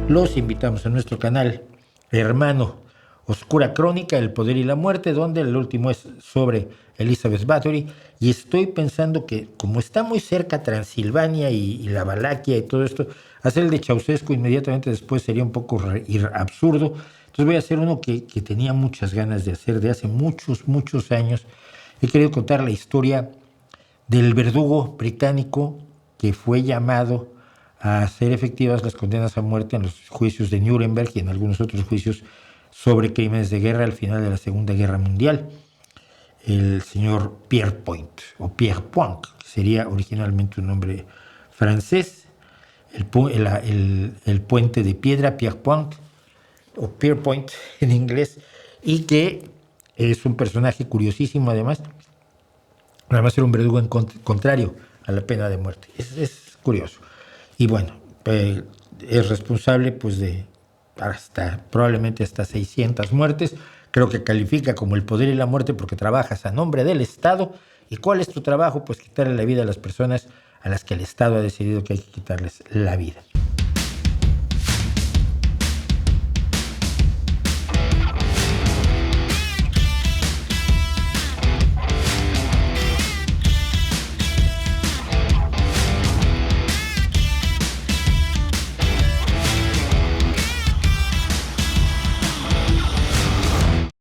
los invitamos a nuestro canal hermano Oscura Crónica, El Poder y la Muerte, donde el último es sobre Elizabeth Bathory. Y estoy pensando que, como está muy cerca Transilvania y la Valaquia y todo esto, hacer el de Ceausescu inmediatamente después sería un poco absurdo. Entonces voy a hacer uno que tenía muchas ganas de hacer de hace muchos años. He querido contar la historia del verdugo británico que fue llamado a hacer efectivas las condenas a muerte en los juicios de Nuremberg y en algunos otros juicios sobre crímenes de guerra al final de la Segunda Guerra Mundial, el señor Pierrepoint, o Pierrepoint, que sería originalmente un nombre francés, el puente de piedra, Pierrepoint, o Pierrepoint en inglés, y que es un personaje curiosísimo además era un verdugo contrario a la pena de muerte. Es curioso. Y bueno, es responsable pues de probablemente hasta 600 muertes. Creo que califica como El Poder y la Muerte porque trabajas a nombre del Estado. ¿Y cuál es tu trabajo? Pues quitarle la vida a las personas a las que el Estado ha decidido que hay que quitarles la vida.